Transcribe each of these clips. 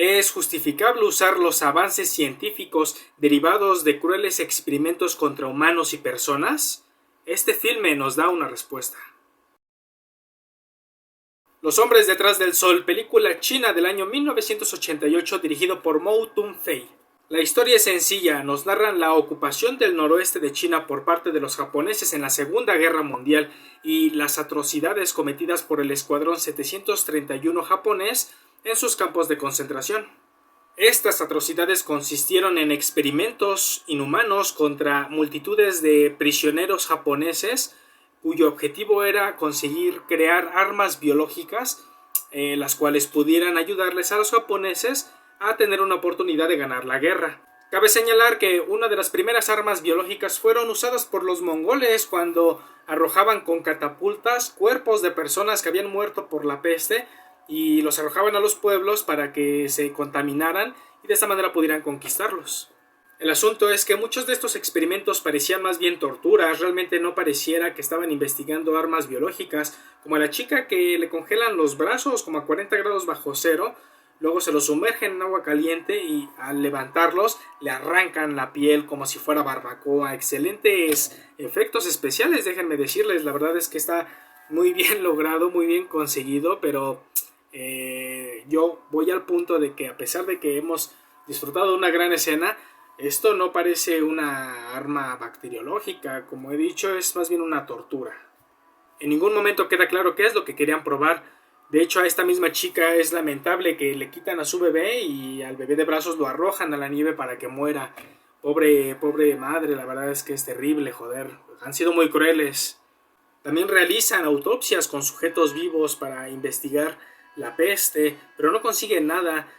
¿Es justificable usar los avances científicos derivados de crueles experimentos contra humanos y personas? Este filme nos da una respuesta. Los hombres detrás del sol, película china del año 1988 dirigido por Mou Tun-fei. La historia es sencilla, nos narran la ocupación del noroeste de China por parte de los japoneses en la Segunda Guerra Mundial y las atrocidades cometidas por el Escuadrón 731 japonés en sus campos de concentración. Estas atrocidades consistieron en experimentos inhumanos contra multitudes de prisioneros japoneses cuyo objetivo era conseguir crear armas biológicas las cuales pudieran ayudarles a los japoneses a tener una oportunidad de ganar la guerra. Cabe señalar que una de las primeras armas biológicas fueron usadas por los mongoles cuando arrojaban con catapultas cuerpos de personas que habían muerto por la peste y los arrojaban a los pueblos para que se contaminaran y de esta manera pudieran conquistarlos. El asunto es que muchos de estos experimentos parecían más bien torturas, realmente no pareciera que estaban investigando armas biológicas, como a la chica que le congelan los brazos como a 40 grados bajo cero, luego se los sumergen en agua caliente y al levantarlos le arrancan la piel como si fuera barbacoa. Excelentes efectos especiales, déjenme decirles, la verdad es que está muy bien logrado, muy bien conseguido, pero yo voy al punto de que a pesar de que hemos disfrutado de una gran escena, esto no parece una arma bacteriológica, como he dicho, es más bien una tortura. En ningún momento queda claro qué es lo que querían probar. De hecho, a esta misma chica es lamentable que le quitan a su bebé y al bebé de brazos lo arrojan a la nieve para que muera. Pobre madre, la verdad es que es terrible, joder. Han sido muy crueles. También realizan autopsias con sujetos vivos para investigar la peste, pero no consiguen nada.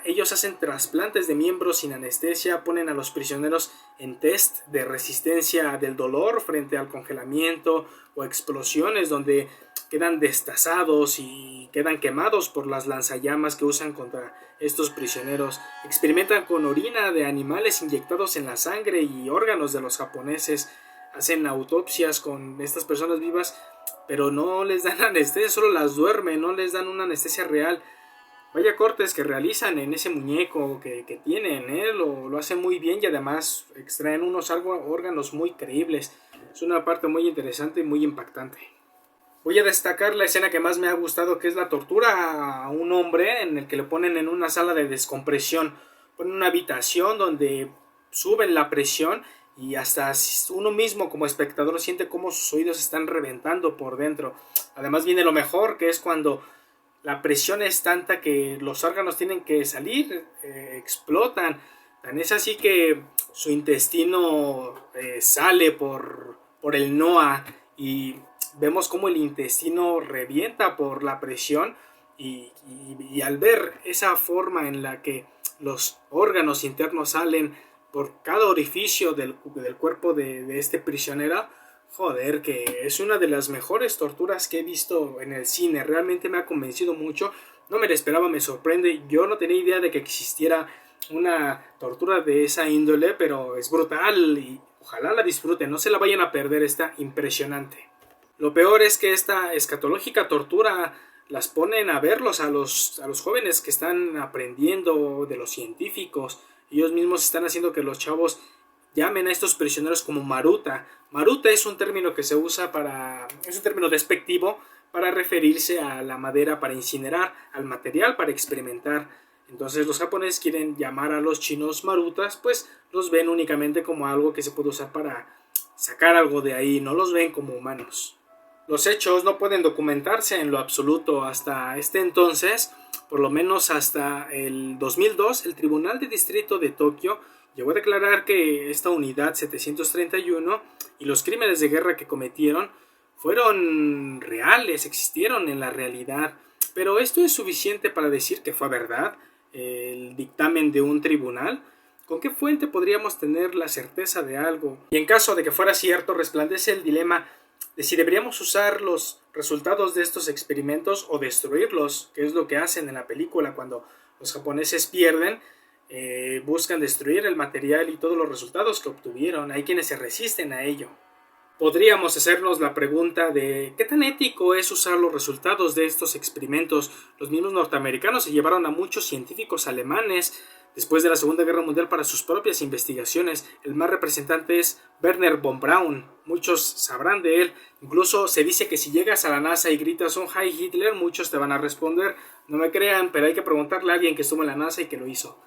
Ellos hacen trasplantes de miembros sin anestesia, ponen a los prisioneros en test de resistencia del dolor frente al congelamiento o explosiones donde quedan destazados y quedan quemados por las lanzallamas que usan contra estos prisioneros. Experimentan con orina de animales inyectados en la sangre y órganos de los japoneses. Hacen autopsias con estas personas vivas, pero no les dan anestesia, solo las duermen, no les dan una anestesia real. Vaya cortes que realizan en ese muñeco que tienen, lo hacen muy bien y además extraen unos órganos muy creíbles. Es una parte muy interesante y muy impactante. Voy a destacar la escena que más me ha gustado, que es la tortura a un hombre en el que le ponen en una sala de descompresión. Ponen una habitación donde suben la presión y hasta uno mismo como espectador siente cómo sus oídos están reventando por dentro. Además viene lo mejor, que es cuando la presión es tanta que los órganos tienen que salir, explotan. Tan es así que su intestino sale por el NOA y vemos cómo el intestino revienta por la presión y al ver esa forma en la que los órganos internos salen por cada orificio del cuerpo de este prisionero, joder, que es una de las mejores torturas que he visto en el cine. Realmente me ha convencido mucho. No me lo esperaba, me sorprende. Yo no tenía idea de que existiera una tortura de esa índole, pero es brutal y ojalá la disfruten. No se la vayan a perder, está impresionante. Lo peor es que esta escatológica tortura las ponen a verlos a los jóvenes que están aprendiendo de los científicos. Ellos mismos están haciendo que los chavos llamen a estos prisioneros como maruta. Maruta es un término que se usa es un término despectivo para referirse a la madera para incinerar, al material para experimentar. Entonces los japoneses quieren llamar a los chinos marutas, pues los ven únicamente como algo que se puede usar para sacar algo de ahí, no los ven como humanos. Los hechos no pueden documentarse en lo absoluto hasta este entonces, por lo menos hasta el 2002, el Tribunal de Distrito de Tokio llegó a declarar que esta unidad 731 y los crímenes de guerra que cometieron fueron reales, existieron en la realidad. Pero esto es suficiente para decir que fue verdad el dictamen de un tribunal. ¿Con qué fuente podríamos tener la certeza de algo? Y en caso de que fuera cierto, resplandece el dilema de si deberíamos usar los resultados de estos experimentos o destruirlos, que es lo que hacen en la película cuando los japoneses pierden. Buscan destruir el material y todos los resultados que obtuvieron. Hay quienes se resisten a ello. Podríamos hacernos la pregunta de ¿qué tan ético es usar los resultados de estos experimentos? Los mismos norteamericanos se llevaron a muchos científicos alemanes después de la Segunda Guerra Mundial para sus propias investigaciones. El más representante es Werner von Braun. Muchos sabrán de él. Incluso se dice que si llegas a la NASA y gritas un Heil Hitler, muchos te van a responder. No me crean, pero hay que preguntarle a alguien que estuvo en la NASA y que lo hizo.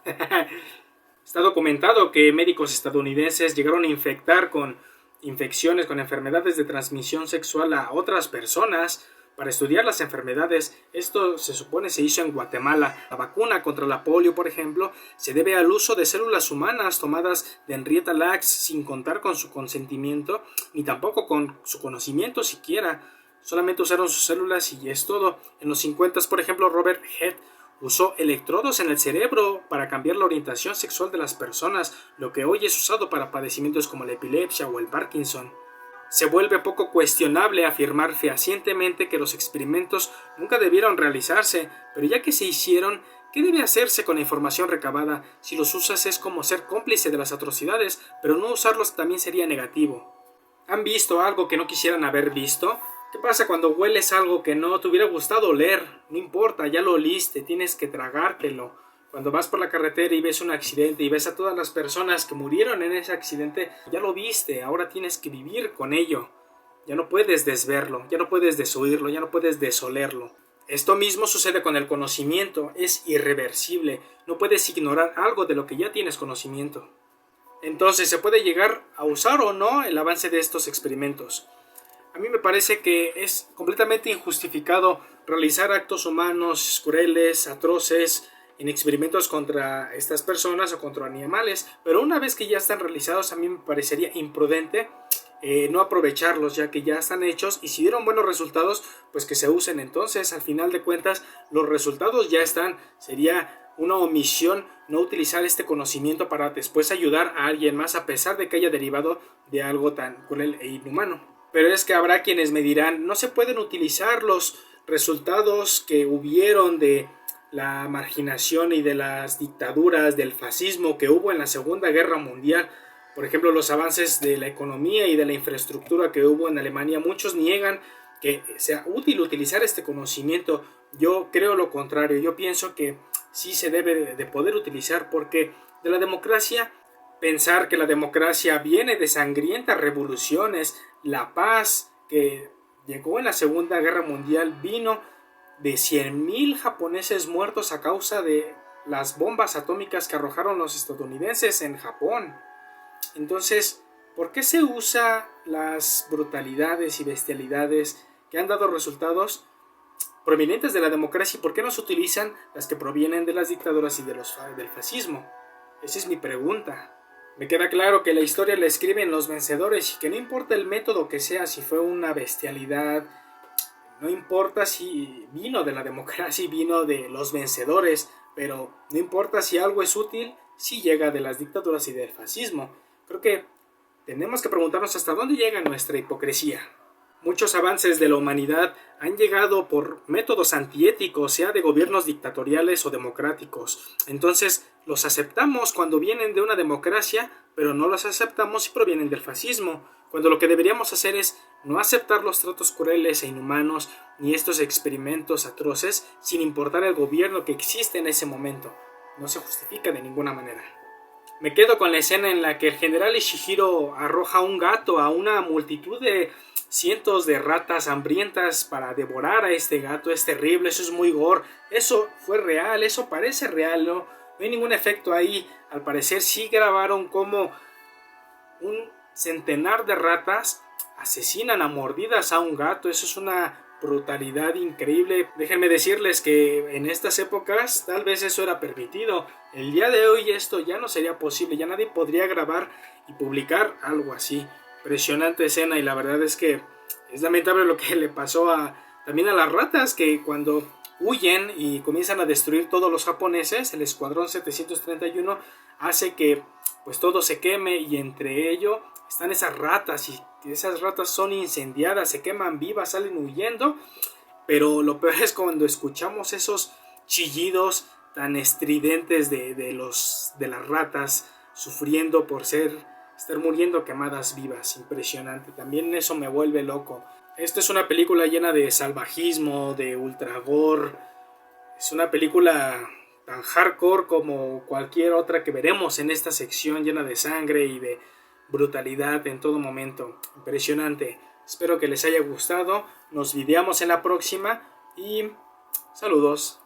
Está documentado que médicos estadounidenses llegaron a infectar con infecciones, con enfermedades de transmisión sexual a otras personas para estudiar las enfermedades. Esto se supone se hizo en Guatemala. La vacuna contra la polio, por ejemplo, se debe al uso de células humanas tomadas de Henrietta Lacks sin contar con su consentimiento, ni tampoco con su conocimiento siquiera. Solamente usaron sus células y es todo. En los 50, por ejemplo, Robert Head usó electrodos en el cerebro para cambiar la orientación sexual de las personas, lo que hoy es usado para padecimientos como la epilepsia o el Parkinson. Se vuelve poco cuestionable afirmar fehacientemente que los experimentos nunca debieron realizarse, pero ya que se hicieron, ¿qué debe hacerse con la información recabada? Si los usas es como ser cómplice de las atrocidades, pero no usarlos también sería negativo. ¿Han visto algo que no quisieran haber visto? ¿Qué pasa cuando hueles algo que no te hubiera gustado oler? No importa, ya lo oliste, tienes que tragártelo. Cuando vas por la carretera y ves un accidente y ves a todas las personas que murieron en ese accidente, ya lo viste, ahora tienes que vivir con ello. Ya no puedes desverlo, ya no puedes desoírlo, ya no puedes desolerlo. Esto mismo sucede con el conocimiento, es irreversible, no puedes ignorar algo de lo que ya tienes conocimiento. Entonces, ¿se puede llegar a usar o no el avance de estos experimentos? A mí me parece que es completamente injustificado realizar actos humanos crueles, atroces, en experimentos contra estas personas o contra animales, pero una vez que ya están realizados a mí me parecería imprudente no aprovecharlos ya que ya están hechos y si dieron buenos resultados pues que se usen. Entonces al final de cuentas los resultados ya están, sería una omisión no utilizar este conocimiento para después ayudar a alguien más a pesar de que haya derivado de algo tan cruel e inhumano. Pero es que habrá quienes me dirán no se pueden utilizar los resultados que hubieron de la marginación y de las dictaduras, del fascismo que hubo en la Segunda Guerra Mundial. Por ejemplo, los avances de la economía y de la infraestructura que hubo en Alemania. Muchos niegan que sea útil utilizar este conocimiento. Yo creo lo contrario. Yo pienso que sí se debe de poder utilizar porque de la democracia, pensar que la democracia viene de sangrientas revoluciones, la paz que llegó en la Segunda Guerra Mundial vino de 100,000 japoneses muertos a causa de las bombas atómicas que arrojaron los estadounidenses en Japón. Entonces, ¿por qué se usa las brutalidades y bestialidades que han dado resultados provenientes de la democracia y por qué no se utilizan las que provienen de las dictaduras y del fascismo? Esa es mi pregunta. Me queda claro que la historia la escriben los vencedores y que no importa el método que sea, si fue una bestialidad, no importa si vino de la democracia y vino de los vencedores, pero no importa si algo es útil, si llega de las dictaduras y del fascismo. Creo que tenemos que preguntarnos hasta dónde llega nuestra hipocresía. Muchos avances de la humanidad han llegado por métodos antiéticos, sea de gobiernos dictatoriales o democráticos. Entonces, los aceptamos cuando vienen de una democracia, pero no los aceptamos si provienen del fascismo, cuando lo que deberíamos hacer es no aceptar los tratos crueles e inhumanos ni estos experimentos atroces sin importar el gobierno que existe en ese momento. No se justifica de ninguna manera. Me quedo con la escena en la que el general Ishihiro arroja un gato a una multitud de cientos de ratas hambrientas para devorar a este gato. Es terrible, eso es muy gore. Eso fue real, eso parece real, no hay ningún efecto ahí. Al parecer sí grabaron como un centenar de ratas asesinan a mordidas a un gato. Eso es una brutalidad increíble. Déjenme decirles que en estas épocas tal vez eso era permitido. El día de hoy esto ya no sería posible, ya nadie podría grabar y publicar algo así. Impresionante escena y la verdad es que es lamentable lo que le pasó también a las ratas, que cuando huyen y comienzan a destruir todos los japoneses, el escuadrón 731 hace que pues todo se queme y entre ello están esas ratas y esas ratas son incendiadas, se queman vivas, salen huyendo, pero lo peor es cuando escuchamos esos chillidos tan estridentes de las ratas sufriendo por ser estar muriendo quemadas vivas, impresionante. También eso me vuelve loco. Esta es una película llena de salvajismo, de ultra gore. Es una película tan hardcore como cualquier otra que veremos en esta sección, llena de sangre y de brutalidad en todo momento. Impresionante. Espero que les haya gustado. Nos videamos en la próxima y saludos.